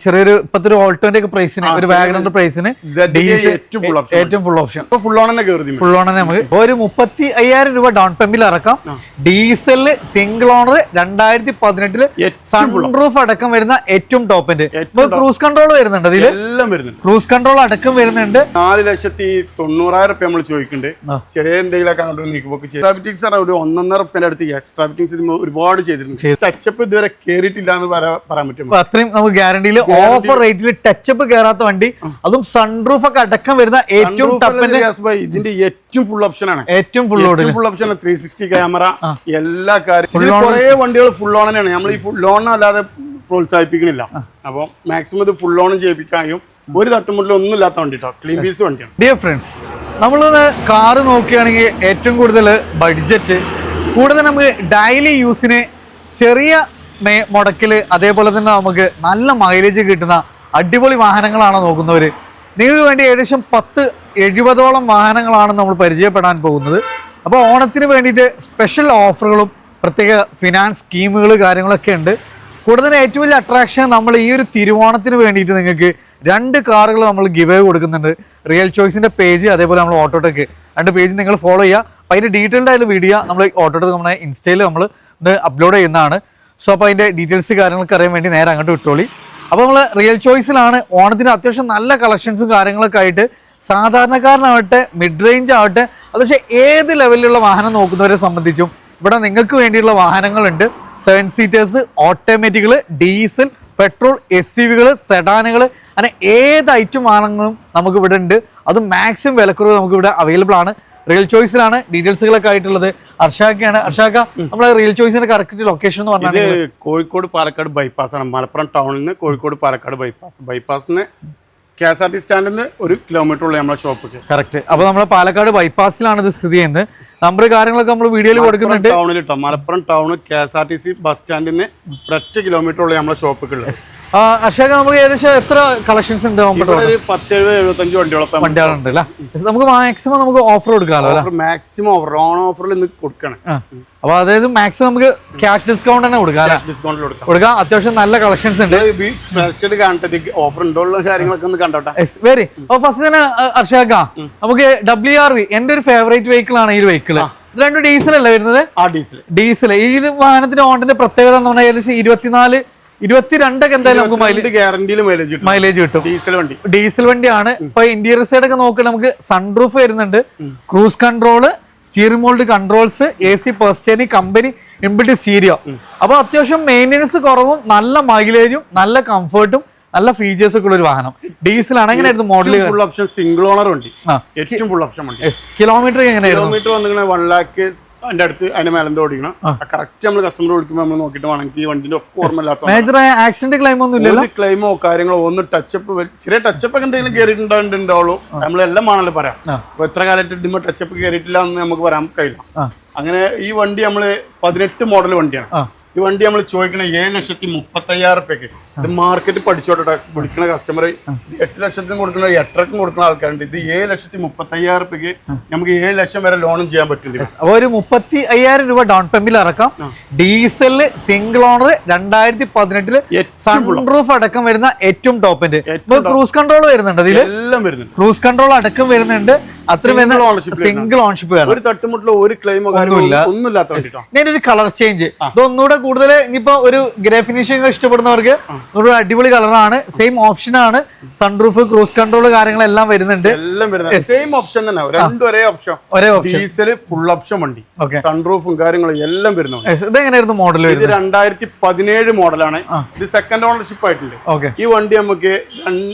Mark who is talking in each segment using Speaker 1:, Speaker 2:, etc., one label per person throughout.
Speaker 1: ചെറിയൊരു ഇപ്പത്തെ ഓൾട്ടോന്റെ ഒക്കെ പ്രൈസിന് ഒരു വാഗണറിന്റെ പ്രൈസിന് ഏറ്റവും ഫുൾ ഓപ്ഷൻ ഫുൾ ഓൺ നമുക്ക് ഒരു 35,000 രൂപ ഡൗൺ പേയ്മെന്റിൽ ഇറക്കാം. ഡീസല് സിംഗിൾ ഓണർ 2018 സൺറൂഫ് അടക്കം വരുന്ന ഏറ്റവും ടോപ്പ് എൻഡ്. ക്രൂസ് കൺട്രോൾ വരുന്നുണ്ട്, അതിൽ ക്രൂസ് കൺട്രോൾ അടക്കം വരുന്നുണ്ട്.
Speaker 2: 4,90,000 നമ്മൾ ചോദിക്കുന്നുണ്ട്. ചെറിയ എന്തെങ്കിലുമൊക്കെ ഒരു 1.5 അടുത്ത് എക്സ്ട്രാ ഫിറ്റിംഗ്സ് ഒരുപാട് ചെയ്തിട്ടുണ്ട്. ടച്ചപ്പ് ഇതുവരെ കേറിയിട്ടില്ല എന്ന് പറയാൻ പറ്റും.
Speaker 1: അത്രയും നമുക്ക് ഗ്യാരണ്ടിയിൽ ഓഫർ റേറ്റിൽ ടച്ചപ്പ് കയറാത്ത വണ്ടി, അതും സൺറൂഫ് ഒക്കെ അടക്കം വരുന്ന ഏറ്റവും
Speaker 2: ഇതിന്റെ ഏറ്റവും ഫുൾ ഓപ്ഷൻ ആണ്.
Speaker 1: ഏറ്റവും ഫുൾ
Speaker 2: ഓപ്ഷൻ 360 ക്യാമറ എല്ലാ കാര്യങ്ങളും. കുറെ വണ്ടികൾ ഫുൾ ഓൺ തന്നെയാണ്. നമ്മൾ ഈ ഫുൾ ഓൺ അല്ലാതെ പ്രോത്സാഹിപ്പിക്കണില്ല. അപ്പോൾ മാക്സിമം ഇത് ഫുൾ ഓൺ ചെയ്യിപ്പിക്കാനും ഒരു തട്ടുമുട്ടിലും ഒന്നും ഇല്ലാത്ത വണ്ടി കേട്ടോ. ക്ലീൻ പീസ് വണ്ടിയാണ്.
Speaker 1: ഡിയർ ഫ്രണ്ട്സ്, നമ്മളൊന്ന് കാറ് നോക്കുകയാണെങ്കിൽ ഏറ്റവും കൂടുതൽ ബഡ്ജറ്റ്, കൂടുതൽ നമുക്ക് ഡെയിലി യൂസിന് ചെറിയ മുടക്കില്, അതേപോലെ തന്നെ നമുക്ക് നല്ല മൈലേജ് കിട്ടുന്ന അടിപൊളി വാഹനങ്ങളാണ് നോക്കുന്നവർ. നിങ്ങൾക്ക് വേണ്ടി ഏകദേശം 70-ഓളം വാഹനങ്ങളാണ് നമ്മൾ പരിചയപ്പെടാൻ പോകുന്നത്. അപ്പോൾ ഓണത്തിന് വേണ്ടിയിട്ട് സ്പെഷ്യൽ ഓഫറുകളും പ്രത്യേക ഫിനാൻസ് സ്കീമുകൾ കാര്യങ്ങളൊക്കെ ഉണ്ട്. കൂടുതൽ ഏറ്റവും വലിയ അട്രാക്ഷൻ നമ്മൾ ഈ ഒരു തിരുവോണത്തിന് വേണ്ടിയിട്ട് നിങ്ങൾക്ക് 2 കാറുകൾ നമ്മൾ ഗിവ് കൊടുക്കുന്നുണ്ട്. റിയൽ ചോയ്സിന്റെ പേജ്, അതേപോലെ നമ്മൾ ഓട്ടോടെക് 2 പേജ് നിങ്ങൾ ഫോളോ ചെയ്യുക. അപ്പോൾ അതിൻ്റെ ഡീറ്റെയിൽഡ് ആയിട്ടുള്ള വീഡിയോ നമ്മൾ ഓട്ടോടെക് നമ്മുടെ ഇൻസ്റ്റയിൽ നമ്മൾ ഇത് അപ്ലോഡ് ചെയ്യുന്നതാണ്. സോ അപ്പോൾ അതിൻ്റെ ഡീറ്റെയിൽസ് കാര്യങ്ങളൊക്കെ അറിയാൻ വേണ്ടി നേരെ അങ്ങോട്ട് വിട്ടോളി. അപ്പോൾ നമ്മൾ റിയൽ ചോയ്സിലാണ് ഓണത്തിന് അത്യാവശ്യം നല്ല കളക്ഷൻസും കാര്യങ്ങളൊക്കെ ആയിട്ട് സാധാരണക്കാരനാവട്ടെ മിഡ് റേഞ്ച് ആവട്ടെ, അത് പക്ഷേ ഏത് ലെവലിലുള്ള വാഹനം നോക്കുന്നവരെ സംബന്ധിച്ചും ഇവിടെ നിങ്ങൾക്ക് വേണ്ടിയുള്ള വാഹനങ്ങളുണ്ട്. 7 സീറ്റേഴ്സ്, ഓട്ടോമാറ്റിക്കുകൾ, ഡീസൽ, പെട്രോൾ, SUV-കൾ, സെഡാനുകൾ, അങ്ങനെ ഏത് ഐറ്റം വാഹനങ്ങളും നമുക്ക് ഇവിടെ ഉണ്ട്. അത് മാക്സിമം വിലക്കുറവ് നമുക്ക് ഇവിടെ അവൈലബിൾ ആണ്. റിയൽ ചോയ്സിലാണ്. ഡീറ്റെയിൽസുകളൊക്കെ ആയിട്ടുള്ളത് അർഷാക്കയാണ്. അർഷാക്ക, നമ്മളെ റിയൽ ചോയ്സിന്റെ കറക്റ്റ് ലൊക്കേഷൻ എന്ന് പറഞ്ഞാൽ
Speaker 2: കോഴിക്കോട് പാലക്കാട് ബൈപ്പാസ് ആണ്. മലപ്പുറം ടൗണിൽ നിന്ന് കോഴിക്കോട് പാലക്കാട് ബൈപ്പാസിന് KSRT സ്റ്റാൻഡിൽ നിന്ന് 1 കിലോമീറ്റർ ഉള്ള നമ്മുടെ ഷോപ്പ്
Speaker 1: കറക്റ്റ്. അപ്പൊ നമ്മുടെ പാലക്കാട് ബൈപ്പാസിലാണ് ഇത് സ്ഥിതി ചെയ്യുന്നത്. നമ്പർ കാര്യങ്ങളൊക്കെ നമ്മൾ വീഡിയോയിൽ കൊടുക്കുന്നുണ്ട്.
Speaker 2: ടൗണിൽ കേട്ടോ, മലപ്പുറം ടൗൺ KSRTC ബസ് സ്റ്റാൻഡിൽ നിന്ന് 1 കിലോമീറ്റർ ഉള്ള നമ്മുടെ ഷോപ്പുകളുള്ളത്.
Speaker 1: അർഷാക്ക, നമുക്ക് ഏകദേശം എത്ര കളക്ഷൻസ് ഉണ്ട്?
Speaker 2: 70-75
Speaker 1: വണ്ടികളുണ്ട് അല്ലേ? നമുക്ക് മാക്സിമം നമുക്ക് ഓഫർ കൊടുക്കാമല്ലോ.
Speaker 2: മാക്സിമം ഓഫർ ഓൺ ഓഫറിൽ ഇന്ന് കൊടുക്കണം.
Speaker 1: അപ്പൊ അതായത് മാക്സിമം നമുക്ക് ക്യാഷ് ഡിസ്കൗണ്ട് തന്നെ കൊടുക്കാം. അത്യാവശ്യം നല്ല കളക്ഷൻസ് ഉണ്ട്.
Speaker 2: ഓഫർ ഉണ്ടോ കാര്യങ്ങളൊക്കെ ഒന്ന് കണ്ടോട്ടെ.
Speaker 1: വെരി. അപ്പൊ ഫസ്റ്റ് തന്നെ അർഷാക്ക, നമുക്ക് WRV എന്റെ ഒരു ഫേവറേറ്റ് വെഹിക്കിൾ ആണ് ഈ ഒരു വെഹിക്കിൾ. ഇത് 2 ഡീസൽ അല്ലേ വരുന്നത്? ഡീസൽ. ഈ വാഹനത്തിന്റെ ഓണിന്റെ പ്രത്യേകത എന്ന് പറഞ്ഞാൽ ഏകദേശം 22 ഒക്കെ എന്തായാലും നമുക്ക് മൈലേജ് കിട്ടും. ഡീസൽ വണ്ടിയാണ്. ഇപ്പൊ ഇന്റീരിയർ സൈഡ് ഒക്കെ നോക്കുക, നമുക്ക് സൺറൂഫ് വരുന്നുണ്ട്, cruise control, steering mounted controls, AC പെർസ്റ്റേനി, കമ്പനി ഇൻബിൽറ്റ് സ്റ്റീരിയോ. അപ്പൊ അത്യാവശ്യം മെയിൻ്റെനൻസ് കുറവും നല്ല മൈലേജും നല്ല കംഫർട്ടും നല്ല ഫീച്ചേഴ്സ് ഒക്കെ ഉള്ള ഒരു വാഹനം. ഡീസലാണ്. എങ്ങനെയായിരുന്നു model?
Speaker 2: Full option single owner വണ്ടി, ഏറ്റവും ഫുൾ ഓപ്ഷൻ വണ്ടി.
Speaker 1: കിലോമീറ്റർ എങ്ങനെയായിരുന്നു?
Speaker 2: കിലോമീറ്റർ വന്നിങ്ങനെ 1 ലക്ഷ് അതിന്റെ അടുത്ത് അതിന്റെ മേലെ ഓടിക്കണം. കറക്റ്റ് നമ്മൾ കസ്റ്റമർ വിളിക്കുമ്പോൾ നമ്മൾ നോക്കിയിട്ട് വേണം. ഈ വണ്ടിന്റെ ഒക്കെ ഓർമ്മയില്ലാത്ത
Speaker 1: മേജർ ആക്സിഡന്റ് ക്ലെയിമോ ഒന്നും ഇല്ല.
Speaker 2: ക്ലെയിമോ കാര്യങ്ങളോ ഒന്നും ടച്ചപ്പ് ചെറിയ ടച്ചപ്പ് ഒക്കെ എന്തെങ്കിലും കയറിയിട്ടുണ്ടാവുള്ളൂ. നമ്മളെല്ലാം ആണല്ലോ പറയാം. അപ്പൊ എത്ര കാലമായിട്ട് ഇതിമ്മ ടച്ചപ്പ് കയറിയിട്ടില്ല എന്ന് നമുക്ക് പറയാൻ കഴിയില്ല. അങ്ങനെ ഈ വണ്ടി നമ്മള് 18 മോഡൽ വണ്ടിയാണ്. ഈ വണ്ടി നമ്മൾ ചോദിക്കണ 7,35,000 രൂപയ്ക്ക്. ഇത് മാർക്കറ്റ് പഠിച്ചോട്ടെ. വിളിക്കുന്ന കസ്റ്റമർ 8 ലക്ഷത്തിന് കൊടുക്കുന്ന 8.5 കൊടുക്കുന്ന ആൾക്കാരുണ്ട്. ഇത് 7,35,000 രൂപയ്ക്ക് നമുക്ക് 7 ലക്ഷം വരെ ലോണും ചെയ്യാൻ പറ്റില്ല.
Speaker 1: ഒരു 35,000 രൂപ ഡൗൺ പേയ്മെന്റിൽ ഇറക്കാം. ഡീസല് സിംഗിൾ ഓണർ 2018 സൺറൂഫ് അടക്കം വരുന്ന ഏറ്റവും ടോപ്പ് എൻഡ്. ക്രൂസ് കൺട്രോൾ വരുന്നുണ്ട്, അതിലെല്ലാം വരുന്നുണ്ട്. ക്രൂസ് കൺട്രോൾ അടക്കം വരുന്നുണ്ട്. സിംഗിൾ ഓൺഷിപ്പ്
Speaker 2: ഒരു തട്ടുമുട്ടിലോ ഒരു ക്ലെയിമോ ഒന്നുമില്ലാത്ത.
Speaker 1: ഞാനൊരു കളർ ചേഞ്ച് ഇതൊന്നുകൂടെ കൂടുതൽ ഇനിയിപ്പോ ഒരു ഗ്രേ ഫിനിഷിംഗ് ഇഷ്ടപ്പെടുന്നവർക്ക് ഒരു അടിപൊളി കളറാണ്. സെയിം ഓപ്ഷൻ ആണ്. സൺറൂഫ്, ക്രൂസ് കൺട്രോൾ കാര്യങ്ങളെല്ലാം വരുന്നുണ്ട്.
Speaker 2: സെയിം ഓപ്ഷൻ തന്നെ, രണ്ടും ഒരേ ഓപ്ഷൻ. ഡീസൽ ഫുൾ ഓപ്ഷൻ വണ്ടി, സൺറൂഫും കാര്യങ്ങളും എല്ലാം വരുന്നുണ്ട്.
Speaker 1: ഇതെങ്ങനെയായിരുന്നു മോഡൽ?
Speaker 2: ഇത് 2017 മോഡലാണ്. ഇത് സെക്കൻഡ് ഓണർഷിപ്പ് ആയിട്ടുണ്ട്. ഈ വണ്ടി നമുക്ക്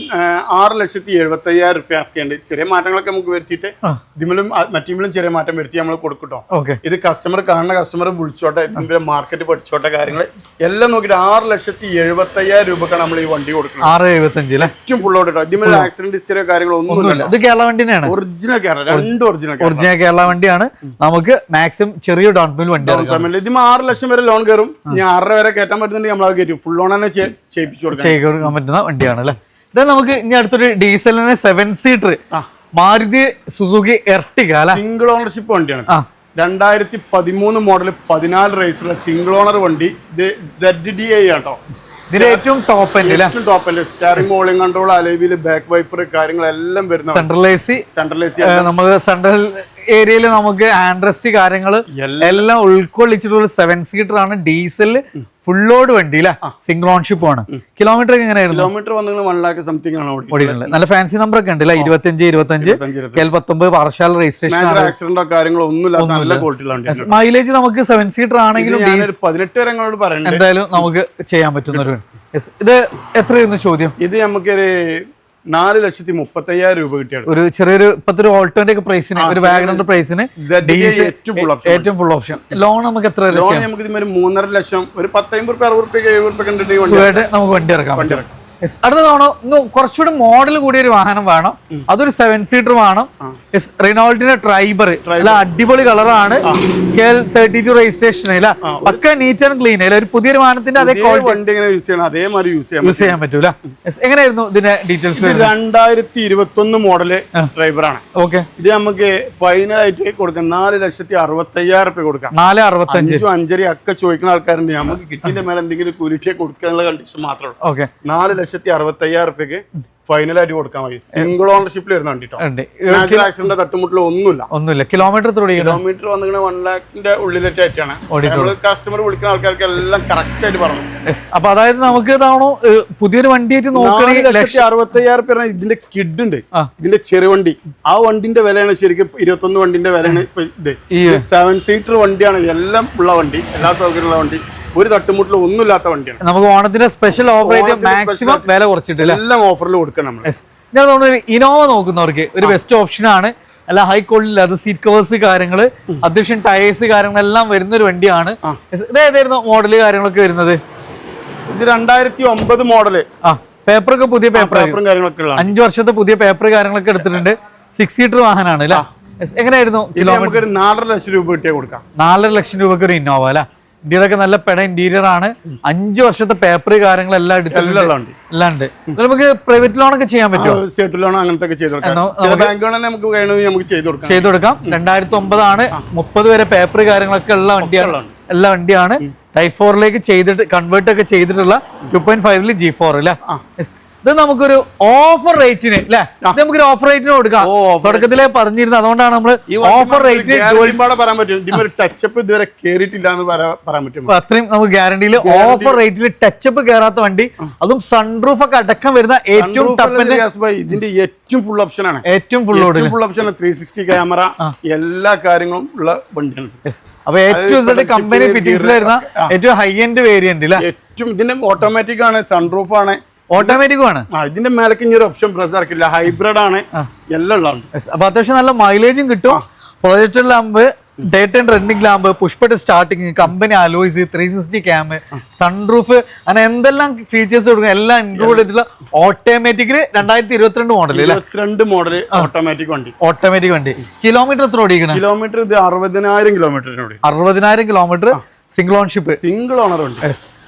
Speaker 2: 6,70,000 രൂപ ആക്കിയുണ്ട്. ചെറിയ മാറ്റങ്ങളൊക്കെ നമുക്ക് വരുത്തിയിട്ട് ഇതിലും മറ്റേലും ചെറിയ മാറ്റം വരുത്തി നമ്മൾ കൊടുക്കട്ടോ. ഇത് കസ്റ്റമർ കാണുന്ന കസ്റ്റമർ വിളിച്ചോട്ടെ, ഇതിന്റെ മാർക്കറ്റ് പഠിച്ചോട്ടെ, കാര്യങ്ങൾ എല്ലാം നോക്കിയിട്ട് 6,70,000 രൂപക്കാണ് നമ്മൾ ഈ വണ്ടി കൊടുക്കുന്നത്.
Speaker 1: 6,75
Speaker 2: ഏറ്റവും ഫുൾ ഔട്ട്. ഇതിൽ ആക്സിഡന്റ് ഹിസ്റ്ററിയോ കാര്യങ്ങളോ ഒന്നുമില്ല.
Speaker 1: ഇത് കേരള വണ്ടിയാണ്.
Speaker 2: ഒറിജിനൽ കേരള, 2
Speaker 1: ഒറിജിനൽ കേരള വണ്ടിയാണ്. നമുക്ക് മാക്സിമം ചെറിയ ഡൗൺ പേയ്മെന്റ്
Speaker 2: ഇതിന് 6 ലക്ഷം വരെ ലോൺ കയറും. ഞാൻ 6.5 വരെ കയറ്റാൻ പറ്റുന്നുണ്ടെങ്കിൽ നമ്മൾ അത് കയറ്റും. ഫുൾ ലോൺ തന്നെ ചെയ്യിപ്പിച്ചു കൊടുക്കാൻ
Speaker 1: പറ്റുന്ന വണ്ടിയാണ് അല്ലെ. ഇത് നമുക്ക് ഇനി അടുത്തൊരു ഡീസലിന് 7 seater Maruti Suzuki Ertiga
Speaker 2: single ownership വണ്ടിയാണ്. 2013 മോഡൽ 14 റേസുള്ള സിംഗിൾ ഓണർ വണ്ടി. ഇത് ZDI ആട്ടോ.
Speaker 1: ഇതിന്റെ ഏറ്റവും ടോപ്പ് എൻഡ് അല്ലേ?
Speaker 2: ഏറ്റവും top end steering mounting control, അലോയിൽ ബാക്ക് വൈപ്പർ കാര്യങ്ങളെല്ലാം വരുന്ന
Speaker 1: സെൻട്രൽ എ സി, നമുക്ക് സെൻട്രൽ ഏരിയയിൽ നമുക്ക് ആൻഡ്രസ്റ്റ് കാര്യങ്ങൾ എല്ലാം ഉൾക്കൊള്ളിച്ചിട്ടുള്ള 7 സീറ്റർ ആണ്. ഡീസൽ ഫുൾ ലോഡ് വണ്ടി അല്ലേ? സിംഗിൾ ഓൺഷിപ്പ് ആണ്. കിലോമീറ്റർ എങ്ങനെയായിരുന്നു?
Speaker 2: കിലോമീറ്റർ വന്നത് 1 lakh സംതിങ് ആണ്
Speaker 1: ഓടിയിട്ടുള്ളത്. നല്ല ഫാൻസി നമ്പർ ഒക്കെ ഉണ്ട് അല്ലേ? 25 KL19 പാർഷ്യൽ രജിസ്ട്രേഷൻ.
Speaker 2: ആക്സിഡന്റോ കാര്യങ്ങളോ ഒന്നുമില്ല, നല്ല ക്വാളിറ്റിയിലാണ്.
Speaker 1: മൈലേജ് നമുക്ക് 7 സീറ്റർ ആണെങ്കിലും
Speaker 2: 18 വരെ ഞങ്ങളോട് പറയുന്നത്
Speaker 1: എന്തായാലും നമുക്ക് ചെയ്യാൻ പറ്റുന്ന ഒരു. ഇത് എത്രയായിരുന്നു ചോദ്യം?
Speaker 2: ഇത് നമുക്കൊരു 4,35,000 രൂപ കിട്ടിയാണ്.
Speaker 1: ഒരു ചെറിയൊരു ഇപ്പത്തെ ഒരു ഓൾട്ടോന്റെ ഒക്കെ പ്രൈസിന്, ഒരു വാഗണറിന്റെ പ്രൈസിന് ഏറ്റവും ഫുൾ ഓപ്ഷൻ. ലോൺ നമുക്ക് എത്ര?
Speaker 2: ലോൺ നമുക്ക് ഇതിന് 3.5 ലക്ഷം, ഒരു 10,50 60 70
Speaker 1: നമുക്ക് വണ്ടി ഇറക്കാം. അടുത്ത തവണ കുറച്ചുകൂടി മോഡൽ കൂടിയ ഒരു വാഹനം വേണം. അതൊരു 7 സീറ്റർ വേണം. റിനോൾട്ടിന്റെ ട്രൈബർ അല്ല, അടിപൊളി കളറാണ്. KL32 രജിസ്ട്രേഷൻ അല്ല, പക്ക നീറ്റ് ആൻഡ് ക്ലീൻ അല്ല. ഒരു പുതിയൊരു വാഹനത്തിന്റെ അതേ
Speaker 2: വണ്ടി യൂസ് ചെയ്യണം, അതേമാതിരി യൂസ്
Speaker 1: ചെയ്യാൻ പറ്റൂല. എങ്ങനെയായിരുന്നു ഇതിന്റെ ഡീറ്റെയിൽസ്?
Speaker 2: 2021 മോഡല് ഡ്രൈവറാണ്.
Speaker 1: ഓക്കെ,
Speaker 2: ഇത് നമുക്ക് ഫൈനൽ ആയിട്ട് കൊടുക്കാം 4,65,000 രൂപ കൊടുക്കാം.
Speaker 1: 4,65
Speaker 2: 5.5 ഒക്കെ ചോദിക്കുന്ന ആൾക്കാരുണ്ട്. നമുക്ക് കിട്ടിന്റെ മേലെ എന്തെങ്കിലും കുലിറ്റിയെ കൊടുക്കാനുള്ള കണ്ടീഷൻ മാത്രമേ ഉള്ളൂ. 4,65,000 രൂപയ്ക്ക് ഫൈനലായിട്ട് കൊടുക്കാൻ മതി. സിംഗിൾ ഓണർഷിപ്പിൽ വരുന്ന വണ്ടി. ആക്സിഡന്റ് തട്ടുമുട്ടിലോ ഒന്നുമില്ല.
Speaker 1: കിലോമീറ്റർ
Speaker 2: വന്നിങ്ങനെ 1 lakhന്റെ ഉള്ളിലേറ്റായിട്ടാണ് കസ്റ്റമർ വിളിക്കുന്ന ആൾക്കാർക്ക് എല്ലാം കറക്റ്റ് ആയിട്ട് പറഞ്ഞു.
Speaker 1: അപ്പൊ അതായത് നമുക്ക് പുതിയൊരു വണ്ടിയായിട്ട് നോക്കുകയാണെങ്കിൽ
Speaker 2: 4,65,000 രൂപ. ഇതിന്റെ കിഡ് ഉണ്ട്, ഇതിന്റെ ചെറുവണ്ടി. ആ വണ്ടിന്റെ വിലയാണ് ശരിക്കും 21 വണ്ടിന്റെ വിലയാണ് ഇപ്പൊ ഇത്. 7 സീറ്റർ വണ്ടിയാണ്, എല്ലാം ഉള്ള വണ്ടി, എല്ലാ സൗകര്യമുള്ള വണ്ടി, ഒരു തട്ടുമുട്ടിലും ഒന്നുമില്ലാത്ത വണ്ടിയാണ്. നമുക്ക്
Speaker 1: ഓണത്തിന്റെ സ്പെഷ്യൽ ഓഫർ മാക്സിമം വില കുറച്ചിട്ടില്ല,
Speaker 2: എല്ലാം ഓഫറിൽ കൊടുക്കണം.
Speaker 1: ഞാൻ തോന്നുന്നു ഇനോവ നോക്കുന്നവർക്ക് ഒരു ബെസ്റ്റ് ഓപ്ഷൻ ആണ്. അല്ല, high quality leather seat covers കാര്യങ്ങള്, അത്യാവശ്യം ടയേഴ്സ് കാര്യങ്ങളെല്ലാം വരുന്ന ഒരു വണ്ടിയാണ്. ഇത് ഏതായിരുന്നു മോഡല് കാര്യങ്ങളൊക്കെ വരുന്നത്?
Speaker 2: ഇത് 2009 മോഡല്.
Speaker 1: പേപ്പറൊക്കെ പുതിയ
Speaker 2: പേപ്പറും കാര്യങ്ങളൊക്കെ
Speaker 1: 5 വർഷത്തെ പുതിയ പേപ്പർ കാര്യങ്ങളൊക്കെ എടുത്തിട്ടുണ്ട്. 6 സീറ്റർ വാഹനമാണ് അല്ലെ? എങ്ങനെയായിരുന്നു?
Speaker 2: നമുക്ക് 4.5 ലക്ഷം രൂപ കിട്ടിയാൽ കൊടുക്കാം.
Speaker 1: 4.5 ലക്ഷം രൂപക്ക് ഒരു ഇന്നോവ അല്ലെ? ഇന്ത്യയിലൊക്കെ നല്ല പെട ഇന്റീരിയർ ആണ്. 5 വർഷത്തെ പേപ്പർ കാര്യങ്ങളെല്ലാം എല്ലാം ഉണ്ട്. നമുക്ക് പ്രൈവറ്റ് ലോൺ ഒക്കെ ചെയ്യാൻ പറ്റുമോ?
Speaker 2: ലോൺ അങ്ങനത്തെ ചെയ്ത്
Speaker 1: കൊടുക്കാം. 2009 ആണ്, 30 വരെ പേപ്പർ കാര്യങ്ങളൊക്കെ ഉള്ള വണ്ടിയാണ്. എല്ലാ വണ്ടിയാണ്. ടൈപ്പ് 4ലേക്ക് ചെയ്തിട്ട് കൺവേർട്ട് ഒക്കെ ചെയ്തിട്ടുള്ള 2.5 G4 അല്ലേ? ഇത് നമുക്കൊരു ഓഫർ റേറ്റിന് അല്ലെ? നമുക്കൊരു ഓഫർ റേറ്റിന് കൊടുക്കാം. തുടക്കത്തിലേ പറഞ്ഞിരുന്നു, അതുകൊണ്ടാണ് നമ്മൾ ഓഫർ റേറ്റിന്
Speaker 2: പറയാൻ പറ്റും. ടച്ചപ്പ് ഇതുവരെ കേറിയിട്ടില്ല എന്ന് പറയാൻ പറ്റും.
Speaker 1: അത്രയും നമുക്ക് ഗ്യാരണ്ടിയിൽ ഓഫർ റേറ്റിൽ ടച്ചപ്പ് കയറാത്ത വണ്ടി, അതും സൺറൂഫ് ഒക്കെ അടക്കം വരുന്ന ഏറ്റവും
Speaker 2: ഇതിന്റെ ഏറ്റവും ഫുൾ ഓപ്ഷൻ ആണ്.
Speaker 1: ഏറ്റവും ഫുൾ
Speaker 2: ഓപ്ഷൻ 360 ക്യാമറ, എല്ലാ കാര്യങ്ങളും ഉള്ള വണ്ടിയാണ്.
Speaker 1: അപ്പൊ ഏറ്റവും കമ്പനി ഫിറ്റിംഗ്സിൽ വരുന്ന ഏറ്റവും ഹൈ എൻഡ് വേരിയന്റ് അല്ലെ?
Speaker 2: ഏറ്റവും ഇതിന്റെ ഓട്ടോമാറ്റിക് ആണ്, സൺറൂഫ് ആണ്,
Speaker 1: ഓട്ടോമാറ്റിക് ആണ്.
Speaker 2: ഇതിന്റെ മേലേക്ക് ഇനി ഒരു ഓപ്ഷൻ പ്രസ് ആക്കില്ല, ഹൈബ്രിഡ് ആണ്, എല്ലാം ഉള്ളതാണ്.
Speaker 1: അപ്പൊ അത്യാവശ്യം നല്ല മൈലേജും കിട്ടും. Projector lamp, day time running lamp, push button starting, company alloys, 360 cam, sunroof, അങ്ങനെ എന്തെല്ലാം ഫീച്ചേഴ്സ് കൊടുക്കും എല്ലാം ഇൻക്ലൂഡ് ചെയ്തിട്ടുള്ള ഓട്ടോമാറ്റിക്കലി 2022 മോഡൽ.
Speaker 2: 22 മോഡൽ ഓട്ടോമാറ്റിക്
Speaker 1: വണ്ടി. കിലോമീറ്റർ എത്ര ഓടിക്കണം?
Speaker 2: കിലോമീറ്റർ ഇത് 60,000 kilometre.
Speaker 1: 60,000 kilometre single ownership,
Speaker 2: single owner വണ്ടി.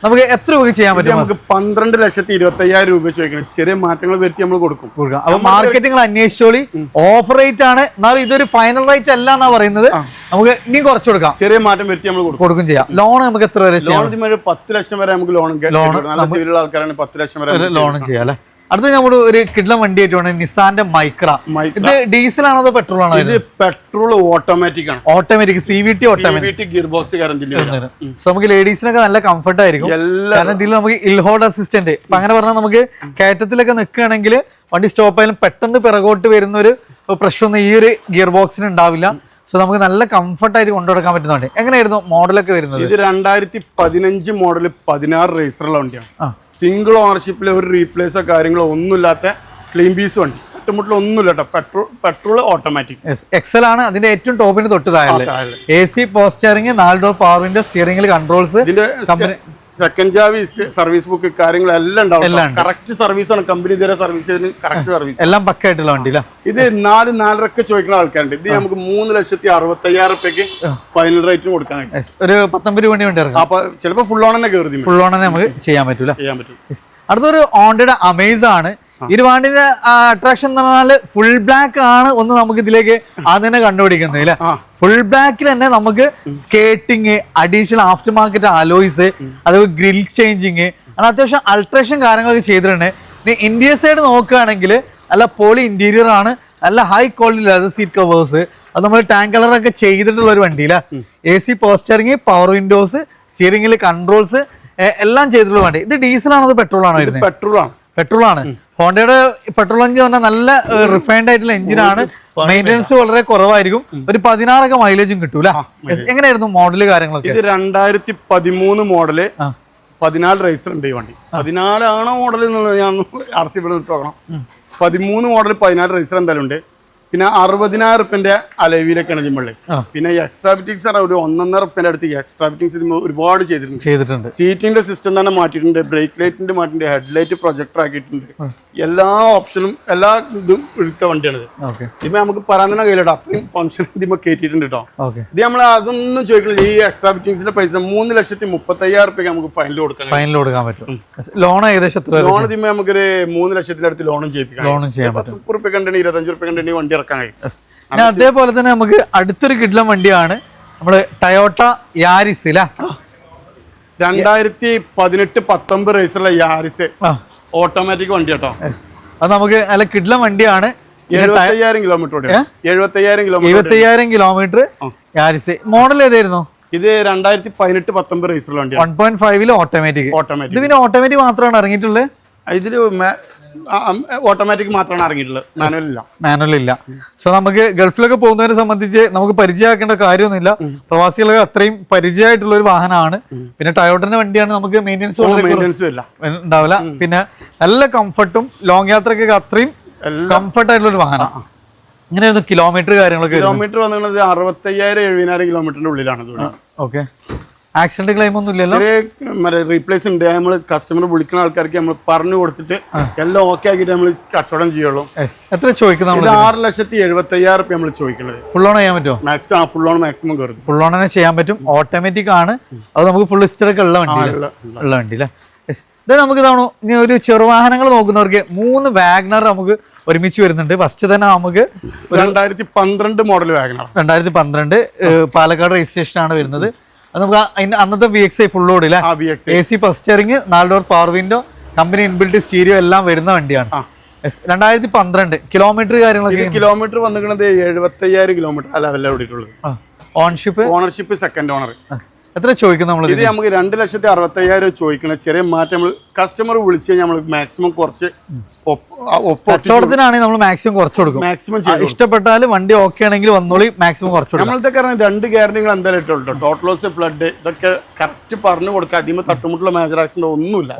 Speaker 1: നമുക്ക് എത്ര രൂപ ചെയ്യാൻ പറ്റും?
Speaker 2: നമുക്ക് 12,25,000 രൂപ ചോദിക്കണം. ചെറിയ മാറ്റങ്ങൾ വരുത്തി നമ്മൾ കൊടുക്കും.
Speaker 1: അപ്പൊ മാർക്കറ്റിംഗ് അന്വേഷിച്ചോളി. ഓഫർ റേറ്റ് ആണ്, എന്നാലും ഇതൊരു ഫൈനൽ റേറ്റ് അല്ല എന്നാ പറയുന്നത്. നമുക്ക് ഇനി കുറച്ച് കൊടുക്കാം,
Speaker 2: ചെറിയ മാറ്റം വരുത്തി നമ്മൾ കൊടുക്കും
Speaker 1: ചെയ്യാം. ലോൺ നമുക്ക് എത്ര വരെ?
Speaker 2: ലോൺ 10 ലക്ഷം വരെ നമുക്ക് ലോൺ നല്ല സിവിലുള്ള ആൾക്കാരാണ് 10 ലക്ഷം വരെ
Speaker 1: ലോൺ ചെയ്യാം അല്ലെ? അടുത്ത നമ്മുടെ ഒരു കിഡ്ലം വണ്ടി ആയിട്ടാണ് നിസാന്റെ മൈക്ര. ഇത് ഡീസൽ ആണോ അതോ പെട്രോൾ ആണോ?
Speaker 2: ഇത് പെട്രോൾ ഓട്ടോമാറ്റിക് ആണ്.
Speaker 1: Automatic CVT automatic
Speaker 2: gear box
Speaker 1: so നമുക്ക് ലേഡീസിനൊക്കെ നല്ല കംഫർട്ട് ആയിരിക്കും. കാരണം ഇതിൽ നമുക്ക് ഇൽഹോഡ് അസിസ്റ്റന്റ്, അപ്പൊ അങ്ങനെ പറഞ്ഞാൽ നമുക്ക് കയറ്റത്തിലൊക്കെ നിൽക്കുകയാണെങ്കിൽ വണ്ടി സ്റ്റോപ്പ് ആയാലും പെട്ടെന്ന് പിറകോട്ട് വരുന്ന ഒരു പ്രശ്നമൊന്നും ഈ ഒരു ഗിയർ ബോക്സിന് ഉണ്ടാവില്ല. സോ നമുക്ക് നല്ല കംഫർട്ടായിട്ട് കൊണ്ടുനടക്കാൻ പറ്റുന്നുണ്ട്. എങ്ങനെയായിരുന്നു മോഡലൊക്കെ വരുന്നത്?
Speaker 2: ഇത് 2015 മോഡൽ 16 രജിസ്റ്ററുള്ള വണ്ടിയാണ്. സിംഗിൾ ഓണർഷിപ്പിലെ ഒരു റീപ്ലേസോ കാര്യങ്ങളോ ഒന്നുമില്ലാത്ത ക്ലീൻ പീസ് വണ്ടി. ഒന്നുമില്ല കേട്ടോ. പെട്രോൾ ഓട്ടോമാറ്റിക്
Speaker 1: എക്സൽ ആണ്. അതിന്റെ ഏറ്റവും ടോപ്പിന് തൊട്ട് താഴെ AC പോസ്റ്റ് സ്റ്റിയറിംഗ്, 4 ഡോർ പവർ വിൻഡോ, സ്റ്റിയറിംഗിൽ കൺട്രോൾസ്,
Speaker 2: സെക്കൻഡ് ചാവി, സർവീസ് ബുക്ക് കാര്യങ്ങളെല്ലാം ഉണ്ടാവും. കറക്റ്റ് സർവീസ് ആണ് കമ്പനി ഇതുവരെ സർവീസ് കറക്റ്റ് സർവീസ് എല്ലാം
Speaker 1: പക്കായിട്ടുള്ള വണ്ടി.
Speaker 2: ഇത് 4.5 ചോദിക്കുന്ന ആൾക്കാരുണ്ട്. ഇത് നമുക്ക് 3,65,000 രൂപയ്ക്ക് ഫൈനൽ റേറ്റിന് കൊടുക്കാൻ
Speaker 1: ഒരു 19 വണ്ടി ഇറങ്ങാം.
Speaker 2: അപ്പൊ ചിലപ്പോ ഫുൾ ഓൺ തന്നെ കയറി,
Speaker 1: ഫുൾ ഓൺ തന്നെ നമുക്ക് ചെയ്യാൻ പറ്റും. അടുത്തൊരു ഹോണ്ടയുടെ അമേസ് ആണ്. ഈ വണ്ടിന്റെ അട്രാക്ഷൻ എന്ന് പറഞ്ഞാല് ഫുൾ ബ്ലാക്ക് ആണ് ഒന്ന് നമുക്ക് ഇതിലേക്ക് ആദ്യം തന്നെ കണ്ടുപിടിക്കുന്നത് അല്ലെ? ഫുൾ ബ്ലാക്കിൽ തന്നെ നമുക്ക് skating, additional after market alloys, അതുപോലെ ഗ്രിൽ ചേഞ്ചിങ്, കാരണം അത്യാവശ്യം അൾട്രേഷൻ കാര്യങ്ങളൊക്കെ ചെയ്തിട്ടുണ്ട്. ഇനി ഇന്റീരിയർ സൈഡ് നോക്കുകയാണെങ്കിൽ നല്ല പോളി ഇന്റീരിയർ ആണ്, നല്ല high quality leather seat covers, അത് നമ്മൾ ടാങ്ക് കളറൊക്കെ ചെയ്തിട്ടുള്ള ഒരു വണ്ടിയില്ല. AC പോസ്റ്ററിങ്, പവർ വിൻഡോസ്, സ്റ്റിയറിംഗിൽ കൺട്രോൾസ് എല്ലാം ചെയ്തിട്ടുള്ള വണ്ടി. ഇത് ഡീസലാണോ അതോ പെട്രോൾ ആണോ വരുന്നത്? പെട്രോൾ ആണ്. ഹോണ്ടയുടെ പെട്രോൾ എഞ്ചിൻ പറഞ്ഞാൽ നല്ല റിഫൈൻഡ് ആയിട്ടുള്ള എഞ്ചിനാണ്. മെയിൻ്റെനൻസ് വളരെ കുറവായിരിക്കും. ഒരു 16 മൈലേജും കിട്ടൂല. എങ്ങനെയായിരുന്നു മോഡല് കാര്യങ്ങളൊക്കെ?
Speaker 2: ഇത് 2013 മോഡല്, 14 റേസർ ഉണ്ട് ഈ വണ്ടി. 14 ആണോ മോഡൽ എന്നുള്ളത് ഞാൻ RC ഇവിടെ നോക്കണം. 13 മോഡൽ 14 റേസർ എന്തായാലും ഉണ്ട്. പിന്നെ 60,000 റുപ്യന്റെ അലവിയിലൊക്കെയാണ് ജിമ്മിള്. പിന്നെ എക്സ്ട്രാ ഫിറ്റിംഗ്സ് ആണ് ഒരു 1.5 റുപ്യന്റെ അടുത്ത് എക്സ്ട്രാ ഫിറ്റിംഗ്സ് ഒരുപാട് ചെയ്തിട്ടുണ്ട്. സീറ്റിന്റെ സിസ്റ്റം തന്നെ മാറ്റിയിട്ടുണ്ട്, ബ്രേക്ക് ലൈറ്റിന്റെ മാറ്റിയിട്ടുണ്ട്, ഹെഡ്ലൈറ്റ് പ്രൊജക്ടർ ആക്കിയിട്ടുണ്ട്. എല്ലാ ഓപ്ഷനും എല്ലാ ഇതും എടുത്ത വണ്ടിയാണിത്. ഇതിപ്പോ നമുക്ക് പറയാൻ തന്നെ കയ്യിലോട്ടോ, അത്രയും ഫംഗ്ഷൻ ഇതിമ്മ കയറ്റിയിട്ടുണ്ട് കേട്ടോ. ഇത് നമ്മൾ അതൊന്നും ചോദിക്കണില്ല. ഈ എക്സ്ട്രാ ഫിറ്റിംഗ്സിന്റെ പൈസ 3,35,000 റുപ്യക്ക് നമുക്ക് ഫൈനൽ കൊടുക്കാൻ പറ്റും.
Speaker 1: ലോൺ ഏകദേശം
Speaker 2: ലോൺ ഇതിമ്മ നമുക്കൊരു 3 ലക്ഷത്തിന്റെ അടുത്ത് ലോണും ചെയ്യിപ്പിക്കാം. 10 റുപ്യ കണ്ടെങ്കിൽ 25 റുപ്യ കണ്ടെങ്കിൽ വണ്ടി ഇറക്കാൻ കഴിയും.
Speaker 1: അതേപോലെ തന്നെ നമുക്ക് അടുത്തൊരു കിഡ്ലം വണ്ടിയാണ് നമ്മള് ടയോട്ട യാരിസ് അല്ലേ?
Speaker 2: 2018-19 റേസറുള്ള യാരിസ് ഓട്ടോമാറ്റിക് വണ്ടി കേട്ടോ.
Speaker 1: അത് നമുക്ക് നല്ല കിഡ്ലം വണ്ടിയാണ്.
Speaker 2: 75,000 കിലോമീറ്റർ
Speaker 1: 75,000 കിലോമീറ്റർ യാരിസ്. മോഡൽ ഏതായിരുന്നു?
Speaker 2: ഇത് 2018-19 റേസറുള്ള വണ്ടി
Speaker 1: 1.5 ഓട്ടോമാറ്റിക്. ഇത് പിന്നെ ഓട്ടോമാറ്റിക് മാത്രമാണ് ഇറങ്ങിയിട്ടുള്ളത്.
Speaker 2: ഇതില് ഓട്ടോമാറ്റിക് മാത്രമാണ് ഇറങ്ങിയിട്ടുള്ളത്,
Speaker 1: മാനുവൽ ഇല്ല. സോ നമുക്ക് ഗൾഫിലൊക്കെ പോകുന്നവരെ സംബന്ധിച്ച് നമുക്ക് പരിചയമാക്കേണ്ട കാര്യമൊന്നുമില്ല. പ്രവാസികളൊക്കെ അത്രയും പരിചയമായിട്ടുള്ള ഒരു വാഹനമാണ്. പിന്നെ ടയോട്ടന്റെ വണ്ടിയാണ്, നമുക്ക് മെയിൻ്റെനൻസ് ഉണ്ടാവില്ല. പിന്നെ നല്ല കംഫർട്ടും ലോങ് യാത്രക്കൊക്കെ അത്രയും കംഫർട്ട് ആയിട്ടുള്ള ഒരു വാഹനം. ഇങ്ങനെയായിരുന്നു കിലോമീറ്റർ കാര്യങ്ങളൊക്കെ?
Speaker 2: കിലോമീറ്റർ വന്നത് 65,000-70,000 കിലോമീറ്ററിന്റെ ഉള്ളിലാണ്.
Speaker 1: ഓക്കെ. ആക്സിഡന്റ് ക്ലെയിം ഒന്നും ഇല്ലല്ലോ?
Speaker 2: റീപ്ലേസ് ഉണ്ട്. നമ്മൾ കസ്റ്റമർ വിളിക്കുന്ന ആൾക്കാർക്ക് നമ്മൾ പറഞ്ഞു കൊടുത്തിട്ട് എല്ലാം ഓക്കെ ആക്കിയിട്ട് നമ്മൾ കച്ചവടം ചെയ്യുള്ളൂ.
Speaker 1: എത്ര ചോദിക്കുന്നത്?
Speaker 2: 6,70,000 റുപ്യ നമ്മൾ ചോദിക്കുന്നത്.
Speaker 1: ഫുൾ ഓൺ ചെയ്യാൻ പറ്റുമോ?
Speaker 2: മാക്സിമം ഫുൾ ഓൺ മാക്സിമം കയറും.
Speaker 1: ഫുൾ ഓൺ തന്നെ ചെയ്യാൻ പറ്റും. ഓട്ടോമാറ്റിക് ആണ്. അത് നമുക്ക് ഫുൾ ഹിസ്റ്ററൊക്കെ ഉള്ള വണ്ടി അല്ലേ? ഇത് നമുക്ക് ഇതാണോ ഇനി ഒരു ചെറുവാഹനങ്ങൾ നോക്കുന്നവർക്ക് 3 വാഗ്നർ നമുക്ക് ഒരുമിച്ച് വരുന്നുണ്ട്. ഫസ്റ്റ് തന്നെ നമുക്ക്
Speaker 2: 2012 മോഡൽ വാഗ്നർ,
Speaker 1: 2012 പാലക്കാട് രജിസ്ട്രേഷൻ ആണ് വരുന്നത്. അത് നമുക്ക് അന്നത്തെ VXI ഫുൾ ലോഡ് ഇല്ലേ? AC പസ്റ്ററിങ്, 4 door power window, company inbuilt stereo എല്ലാം വരുന്ന വണ്ടിയാണ്. 2012 കിലോമീറ്റർ കാര്യങ്ങളൊക്കെ?
Speaker 2: കിലോമീറ്റർ വന്നിരിക്കുന്നത് 75,000 കിലോമീറ്റർ ലെവലിൽ ഓടിയിട്ടുള്ളത്. Ownership second owner.
Speaker 1: എത്ര ചോദിക്കും നമ്മൾ?
Speaker 2: ഇത് നമുക്ക് 2,60,000 ചോദിക്കണം. ചെറിയ മാറ്റം നമ്മൾ കസ്റ്റമർ വിളിച്ച് കഴിഞ്ഞാൽ നമ്മൾ മാക്സിമം കുറച്ച്
Speaker 1: കച്ചവടത്തിനാണെങ്കിൽ നമ്മൾ മാക്സിമം കുറച്ച് കൊടുക്കും. മാക്സിമം ഇഷ്ടപ്പെട്ടാൽ വണ്ടി ഓക്കെ ആണെങ്കിൽ വന്നോളി, മാക്സിമം കുറച്ച് കൊടുക്കും.
Speaker 2: നമ്മളിതൊക്കെ 2 ഗ്യാരണ്ടികൾ എന്തായാലും ഇട്ടുള്ളൂ. ടോട്ടൽ ലോസ്, ഫ്ലഡ്, ഇതൊക്കെ കറക്റ്റ് പറഞ്ഞു കൊടുക്കുക. അതിന് തട്ടുമുട്ടുള്ള മേജർ ആക്സിഡന്റ് ഒന്നുമില്ല.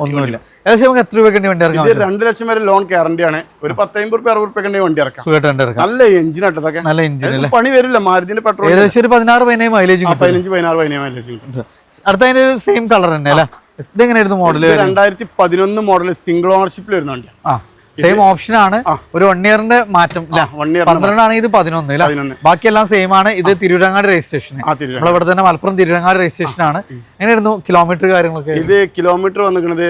Speaker 1: ഏകദേശം നമുക്ക് എത്ര രൂപ വണ്ടി ഇറക്കാം?
Speaker 2: ഇത് 2 ലക്ഷം വരെ ലോൺ ഗ്യാരണ്ടിയാണ്. ഒരു 50-60 വണ്ടി ഇറക്കാം. നല്ല എഞ്ചിൻ ആട്ടതൊക്കെ, നല്ല എഞ്ചിൻ, പണി വരില്ല. മാരുതിന്റെ പെട്രോൾ
Speaker 1: ഏകദേശം ഒരു 16-17 മൈലേജ്,
Speaker 2: 15-16 മൈലേജ്.
Speaker 1: അടുത്ത സെയിം കളർ തന്നെ അല്ലേ? ഇതെങ്ങനെയായിരുന്നു മോഡൽ?
Speaker 2: 2011 മോഡൽ സിംഗിൾ ഓണർഷിപ്പിൽ വരുന്ന വണ്ടിയാണ്.
Speaker 1: സെയിം ഓപ്ഷൻ ആണ്. ഒരു 1 ഇയറിന്റെ മാറ്റം. 12 ആണ്, ഇത് 11. ബാക്കിയെല്ലാം സെയിം ആണ്. ഇത് തിരുവരങ്ങാട് രജിസ്ട്രേഷൻ. നമ്മളിവിടെ തന്നെ മലപ്പുറം തിരുവരങ്ങാട് രജിസ്ട്രേഷൻ ആണ്. എങ്ങനെയായിരുന്നു കിലോമീറ്റർ കാര്യങ്ങളൊക്കെ?
Speaker 2: ഇത് കിലോമീറ്റർ വന്നിരിക്കുന്നത്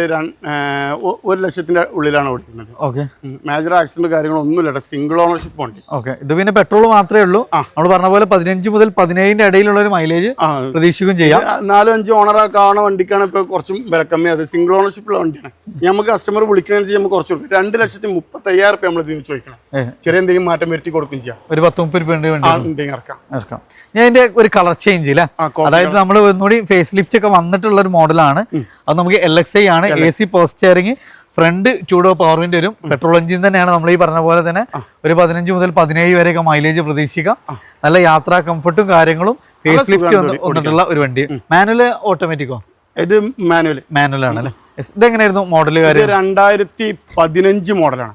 Speaker 2: 1 ലക്ഷത്തിന്റെ ഉള്ളിലാണ് ഓടിക്കുന്നത്. ഓക്കെ. മേജർ ആക്സിഡന്റ് കാര്യങ്ങളൊന്നുമില്ല. സിംഗിൾ ഓണർഷിപ്പ് ഉണ്ട്.
Speaker 1: ഓക്കെ. ഇത് പിന്നെ പെട്രോൾ മാത്രമേ ഉള്ളൂ. നമ്മൾ പറഞ്ഞ പോലെ 15 മുതൽ 17 ഇടയിലുള്ള ഒരു മൈലേജ് പ്രതീക്ഷിക്കുകയും ചെയ്യാം.
Speaker 2: 4-5 ഓണറാണ് വണ്ടിക്കാണ് ഇപ്പൊ കുറച്ചും വില കമ്മി. അത് സിംഗിൾ ഓണർഷിപ്പുള്ള വണ്ടിയാണ്. നമുക്ക് കസ്റ്റമർ വിളിക്കുന്നതിനനുസരിച്ച് നമുക്ക് കുറച്ച് കൊടുക്കും. 2,35,000 നമ്മൾ ഇതിന് ചോദിക്കണം. ചെറിയ എന്തെങ്കിലും മാറ്റം വരുത്തി കൊടുക്കും ചെയ്യാം.
Speaker 1: ഒരു 10-30 ഇറക്കാം. ഞാൻ ഇതിന്റെ ഒരു കളർ ചേഞ്ച് ഇല്ല, അതായത് നമ്മൾ ഒന്നുകൂടി ഫേസ് ലിഫ്റ്റ് ഒക്കെ വന്നിട്ടുള്ള ഒരു മോഡലാണ്. അത് നമുക്ക് LXI ആണ്. AC പോസ്റ്ററിങ്, front 2 door power window വരും. പെട്രോൾ എഞ്ചിൻ തന്നെയാണ്. നമ്മൾ ഈ പറഞ്ഞ പോലെ തന്നെ ഒരു 15 മുതൽ 17 വരെയൊക്കെ മൈലേജ് പ്രതീക്ഷിക്കാം. നല്ല യാത്രാ കംഫർട്ടും കാര്യങ്ങളും ഫേസ് ലിഫ്റ്റ് വന്നിട്ടുള്ള ഒരു വണ്ടി. മാനുവൽ ഓട്ടോമാറ്റിക്കോ?
Speaker 2: ഇത് മാനുവൽ
Speaker 1: ആണ് അല്ലേ? ഇതെങ്ങനെയായിരുന്നു മോഡൽ?
Speaker 2: 2015 മോഡലാണ്.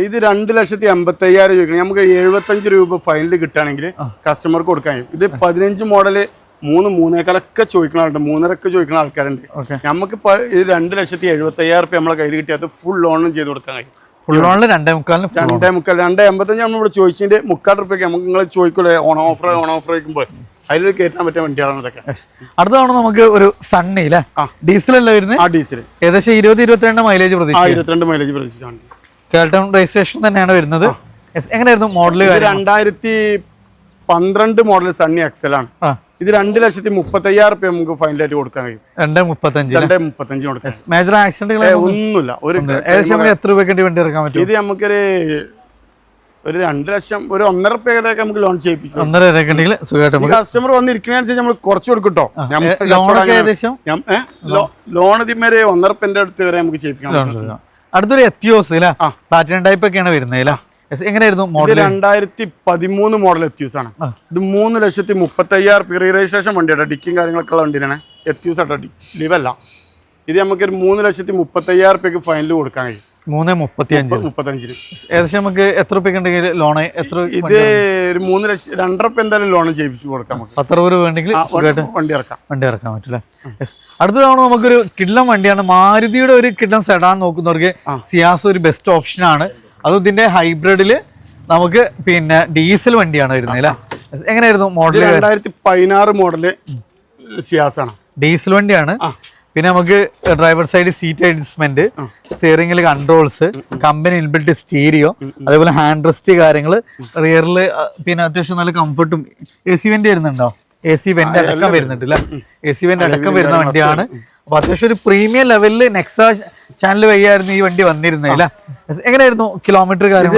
Speaker 2: ഇത് 2,80,000 ചോദിക്കണം. നമുക്ക് 75 രൂപ ഫൈനൽ കിട്ടുകയാണെങ്കിൽ കസ്റ്റമർക്ക് കൊടുക്കാൻ കഴിയും. ഇത് 15 മോഡല് 3-3.25 ചോദിക്കുന്ന ആളുണ്ട്, 3.5 ചോദിക്കുന്ന ആൾക്കാരുണ്ട്. നമുക്ക് ഇത് 2,70,000 റുപ്യ നമ്മളെ കയ്യിൽ കിട്ടിയത് ഫുൾ ലോണും ചെയ്ത് കൊടുക്കാൻ കഴിയും.
Speaker 1: ഫുൾ ലോണിൽ 2.25
Speaker 2: 2.85 നമ്മൾ ചോദിച്ചതിന്റെ 3/4 റുപ്യക്ക് നമുക്ക് നിങ്ങൾ ചോദിക്കൂലേ ഓൺ ഓഫർ വയ്ക്കുമ്പോൾ അതിൽ കയറ്റാൻ പറ്റിയ വണ്ടിയാണ് ഇതൊക്കെ.
Speaker 1: അടുത്ത തവണ നമുക്ക് ഒരു സണ്ണി അല്ലേ? ഡീസൽ അല്ലേ വരുന്നത്?
Speaker 2: ഡീസൽ
Speaker 1: ഏകദേശം 20-22 മൈലേജ് പ്രതീക്ഷിക്കാം.
Speaker 2: 22 മൈലേജ് പ്രതീക്ഷിക്കാം.
Speaker 1: കേൾട്ടൺ രജിസ്ട്രേഷൻ തന്നെയാണ് വരുന്നത്. എങ്ങനെയായിരുന്നു മോഡൽ?
Speaker 2: 12 മോഡൽ സണ്ണി എക്സൽ ആണ്. ഇത് 2,35,000 നമുക്ക് ഫൈനലായിട്ട് കൊടുക്കാൻ കഴിയും. 2,35 കൊടുക്കാം.
Speaker 1: മേജർ ആക്സിഡന്റുകൾ
Speaker 2: ഒന്നുമില്ല.
Speaker 1: എത്ര രൂപയ്ക്ക് വണ്ടി ഇറക്കാൻ പറ്റും?
Speaker 2: ഇത് നമുക്കൊരു 2 ലക്ഷം, ഒരു 1.5 രൂപയൊക്കെ നമുക്ക് ലോൺ ചെയ്യിപ്പിക്കും.
Speaker 1: 1.5 രൂപ
Speaker 2: കസ്റ്റമർ വന്നിരിക്കുന്നതിനനുസരിച്ച് നമ്മൾ കുറച്ച് കൊടുക്കട്ടോ. ലോൺ ഇതിന്മേലെ 1.5 രൂപന്റെ അടുത്ത് വരെ നമുക്ക് ചെയ്യിപ്പിക്കാം.
Speaker 1: അടുത്തൊരു എത്തിയോസ് അല്ലേ, പ്ലാറ്റിനം ടൈപ്പ് ഒക്കെയാണ് വരുന്നത്. എങ്ങനെയായിരുന്നു മോഡൽ?
Speaker 2: 2013 മോഡൽ എത്യൂസ് ആണ്. ഇത് 3,35,000 രജിസ്ട്രേഷൻ വണ്ടിയാണ്. ഡിക്കും കാര്യങ്ങളൊക്കെ ഉള്ള വണ്ടിയാണ്. എത്യൂസ് ആട്ടോ, ലീവല്ല. ഇത് നമുക്കൊരു 3,35,000 ഫൈനൽ കൊടുക്കാൻ കഴിയും.
Speaker 1: 3,35,000 ഏകദേശം നമുക്ക് എത്ര രൂപയ്ക്ക് ഉണ്ടെങ്കിൽ ലോൺ? എത്ര?
Speaker 2: ഇത് ഒരു 3 ലക്ഷം 2.5 രൂപ എന്തായാലും ലോൺ ചെയ്യിപ്പിച്ചു കൊടുക്കാം.
Speaker 1: 10 രൂപ വേണ്ടെങ്കിൽ
Speaker 2: വണ്ടി ഇറക്കാം
Speaker 1: പറ്റില്ല. അടുത്ത തവണ നമുക്കൊരു കിഡ്ലം വണ്ടിയാണ്. മാരുതിയുടെ ഒരു കിഡ്ലം സെഡാൻ നോക്കുന്നവർക്ക് സിയാസ് ഒരു ബെസ്റ്റ് ഓപ്ഷൻ ആണ്. അതും ഇതിന്റെ ഹൈബ്രിഡില് നമുക്ക് പിന്നെ ഡീസൽ വണ്ടിയാണ് വരുന്നത് അല്ലേ. എങ്ങനെയായിരുന്നു മോഡൽ?
Speaker 2: 2016 മോഡല് സിയാസ് ആണ്,
Speaker 1: ഡീസൽ വണ്ടിയാണ്. പിന്നെ നമുക്ക് ഡ്രൈവർ സൈഡ് സീറ്റ് അഡ്ജസ്റ്റ്മെന്റ്, സ്റ്റിയറിംഗിൽ കൺട്രോൾസ്, കമ്പനി ഇൻബിൽറ്റ് സ്റ്റീരിയോ, അതേപോലെ ഹാൻഡ് റെസ്റ്റ് കാര്യങ്ങള്, റിയറിൽ പിന്നെ അത്യാവശ്യം നല്ല കംഫർട്ടും. AC വെന്റ് വരുന്നുണ്ടോ? AC വെന്റ് അടക്കം വരുന്നുണ്ട് അല്ലേ. AC വെന്റ് അടക്കം വരുന്ന വണ്ടിയാണ്. അപ്പൊ അത്യാവശ്യം ഒരു പ്രീമിയം ലെവലില് നെക്സ ചാനൽ വഴിയായിരുന്നു ഈ വണ്ടി വന്നിരുന്നത് അല്ലേ. എങ്ങനെയായിരുന്നു കിലോമീറ്റർ കാര്യം?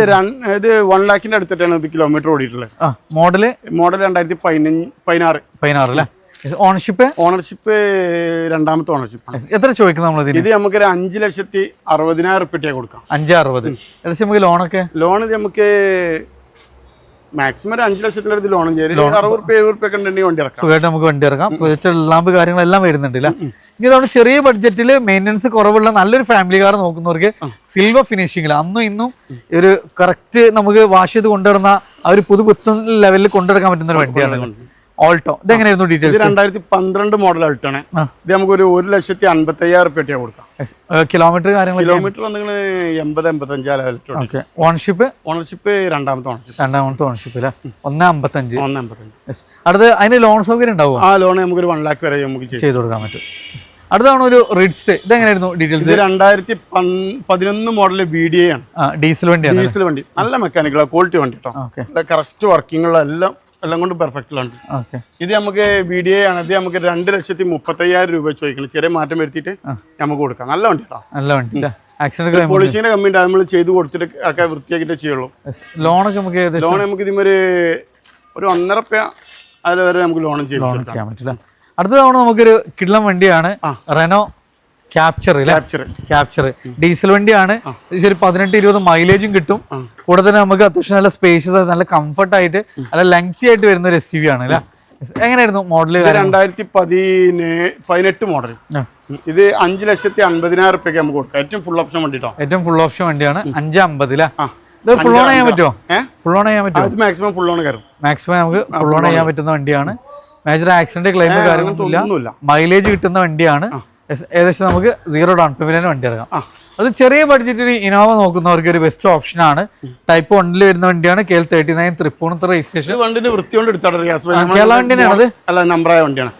Speaker 2: ഇത് 1 ലാഖിന്റെ അടുത്തിട്ടാണ് ഇത് കിലോമീറ്റർ ഓടിയിട്ടുള്ളത്.
Speaker 1: മോഡല്
Speaker 2: 2016
Speaker 1: അല്ലേ. ഓണർഷിപ്പ്
Speaker 2: 2ാമത്തെ ഓണർഷിപ്പ്.
Speaker 1: എത്ര ചോദിക്കും നമ്മൾ? ഇത്
Speaker 2: നമുക്കൊരു 5,60,000 റുപ്യ കൊടുക്കാം.
Speaker 1: 5,60,000 ഏകദേശം നമുക്ക് ലോണൊക്കെ?
Speaker 2: ലോൺ നമുക്ക് മാക്സിമം ഒരു 5 ലക്ഷത്തിന്റെ അടുത്ത് ലോണും ചെയ്യും. 60 റുപ്യ 70 റുപ്യ ഉണ്ടെങ്കിൽ വണ്ടി ഇറക്കാം.
Speaker 1: സുഖമായിട്ട് നമുക്ക് വണ്ടി ഇറക്കാം. ലാമ്പ് കാര്യങ്ങളെല്ലാം വരുന്നുണ്ട്. ഇനി നമ്മൾ ചെറിയ ബഡ്ജറ്റിൽ മെയിൻ്റനൻസ് കുറവുള്ള നല്ലൊരു ഫാമിലി കാർ നോക്കുന്നവർക്ക് സിൽവർ ഫിനിഷിംഗിൽ അന്നും ഇന്നും ഒരു കറക്റ്റ് നമുക്ക് വാഷ് ചെയ്ത് കൊണ്ടുവരുന്ന ആ ഒരു പുതുപുത്തൻ ലെവലിൽ കൊണ്ടുവരാൻ പറ്റുന്ന ഒരു വണ്ടിയാണ് ഓൾട്ടോ. ഇതെങ്ങനെയായിരുന്നു ഡീറ്റെയിൽസ്?
Speaker 2: 2012 മോഡൽ ആൾട്ടാണ്. ഇത് നമുക്ക് ഒരു 1,55,000 റുപ്യ കൊടുക്കാം.
Speaker 1: കിലോമീറ്റർ കാര്യങ്ങൾ?
Speaker 2: കിലോമീറ്റർ വന്നിങ്ങനെ 80-85
Speaker 1: ഓണർഷിപ്പ്
Speaker 2: 2ാമത്തെ
Speaker 1: ഓണർഷിപ്പ് അല്ലേ. 1,55. അടുത്ത് അതിന് ലോൺ സൗകര്യം ഉണ്ടാവും?
Speaker 2: ആ ലോൺ നമുക്ക് ഒരു 1 ലാഖ് വരെ നമുക്ക് ചെയ്ത് കൊടുക്കാൻ പറ്റും.
Speaker 1: അടുത്താണ് ഒരു റിഡ്സ്. ഇതെങ്ങനെയായിരുന്നു ഡീറ്റെയിൽസ്?
Speaker 2: 2011 മോഡൽ VDA ആണ്.
Speaker 1: ഡീസൽ
Speaker 2: വണ്ടി നല്ല മെക്കാനിക്കൽ ക്വാളിറ്റി വണ്ടി കേട്ടോ. കറക്റ്റ് വർക്കിംഗ് ഉള്ള എല്ലാം കൊണ്ട് പെർഫെക്റ്റിലുണ്ട്. ഇത് നമുക്ക് VDA ആണ്. ഇത് നമുക്ക് 2,35,000 രൂപ ചോദിക്കണം. ചെറിയ മാറ്റം വരുത്തിയിട്ട് നമുക്ക് കൊടുക്കാം. നല്ല വണ്ടി കേട്ടോ.
Speaker 1: നല്ല വണ്ടി.
Speaker 2: പോളിഷിന്റെ കമ്പനി നമ്മൾ ചെയ്ത് കൊടുത്തിട്ട് ഒക്കെ വൃത്തിയാക്കിട്ടേ ചെയ്യുള്ളൂ.
Speaker 1: ലോണൊക്കെ
Speaker 2: നമുക്ക് ഇതിമൊരു 1.5 രൂപ അതിൽ വരെ നമുക്ക് ലോണും ചെയ്യാൻ പറ്റില്ല.
Speaker 1: അടുത്ത തവണ നമുക്കൊരു കിഡ്ലം വണ്ടിയാണ്. റെനോ ക്യാപ്ചർ ഡീസൽ വണ്ടിയാണ്. ഒരു 18-20 മൈലേജും കിട്ടും. കൂടെ തന്നെ നമുക്ക് അത്യാവശ്യം നല്ല സ്പേഷ്യസ്, നല്ല കംഫർട്ട് ആയിട്ട്, നല്ല ലെങ്തി ആയിട്ട് വരുന്ന ഒരു SUV ആണ് അല്ലേ. എങ്ങനെയായിരുന്നു മോഡല്?
Speaker 2: 2018 മോഡൽ. ഇത് 5,50,000 റുപ്യക്ക് നമുക്ക് കൊടുക്കാം. ഏറ്റവും ഫുൾ ഓപ്ഷൻ വണ്ടി കേട്ടോ.
Speaker 1: ഏറ്റവും ഫുൾ ഓപ്ഷൻ വണ്ടിയാണ്. 5,50,000 അല്ലേ. ഇത് ഫുൾ ഓൺ ചെയ്യാൻ പറ്റുമോ?
Speaker 2: മാക്സിമം ഫുൾ ഓൺ കയറും.
Speaker 1: മാക്സിമം നമുക്ക് ഫുൾ ഓൺ ചെയ്യാൻ പറ്റുന്ന വണ്ടിയാണ്. മേജർ ആക്സിഡന്റ് ക്ലെയിം കാര്യങ്ങളൊന്നുമില്ല. മൈലേജ് കിട്ടുന്ന വണ്ടിയാണ്. ഏകദേശം നമുക്ക് 0 ഡൗൺ പേയ്മെന്റിന് വണ്ടി ഇറങ്ങാം. അത് ചെറിയ ബഡ്ജറ്റിൽ ഇനോവ നോക്കുന്നവർക്ക് ഒരു ബെസ്റ്റ് ഓപ്ഷൻ ആണ്. ടൈപ്പ് 1 വരുന്ന വണ്ടിയാണ്. KL 39 Thripunithura registration.
Speaker 2: വണ്ടിന്റെ വൃത്തി കൊണ്ട് എടുത്താൽ
Speaker 1: കേരള വണ്ടിയാണ്.
Speaker 2: അല്ല നമ്പറായ വണ്ടിയാണ്.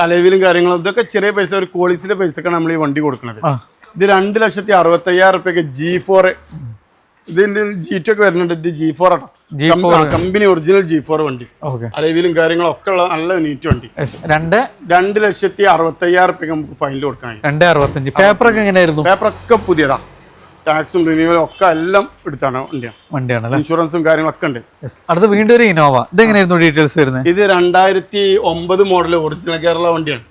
Speaker 2: അലവിലും കാര്യങ്ങളും ഇതൊക്കെ ചെറിയ പൈസ, ഒരു ക്വാളിറ്റിയുടെ പൈസക്കാണ് നമ്മൾ ഈ വണ്ടി കൊടുക്കുന്നത്. ഇത് 2,60,000 റുപ്യക്ക് G4. ഇതിന്റെ G2 ഒക്കെ വരുന്നുണ്ട്. ഇത് G4 ആട്ടോ. കമ്പനി ഒറിജിനൽ G4 വണ്ടി. അലവിലും കാര്യങ്ങളൊക്കെ ഉള്ള നല്ല നീറ്റ് വണ്ടി. 2,60,000 റുപ്യക്ക് നമുക്ക് ഫൈനൽ കൊടുക്കാൻ.
Speaker 1: 2,65. പേപ്പറൊക്കെ എങ്ങനെയായിരുന്നു?
Speaker 2: പേപ്പറൊക്കെ പുതിയതാ. ടാക്സും റിന്യൂവലും ഒക്കെ എല്ലാം എടുത്താണ്
Speaker 1: വണ്ടിയാണ്.
Speaker 2: ഇൻഷുറൻസും കാര്യങ്ങളൊക്കെ ഉണ്ട്.
Speaker 1: അടുത്ത വീണ്ടും ഒരു ഇനോവ. ഇതെങ്ങനെയായിരുന്നു ഡീറ്റെയിൽസ് വരുന്നത്?
Speaker 2: ഇത് 2009 മോഡൽ ഒറിജിനൽ കേരള വണ്ടിയാണ്.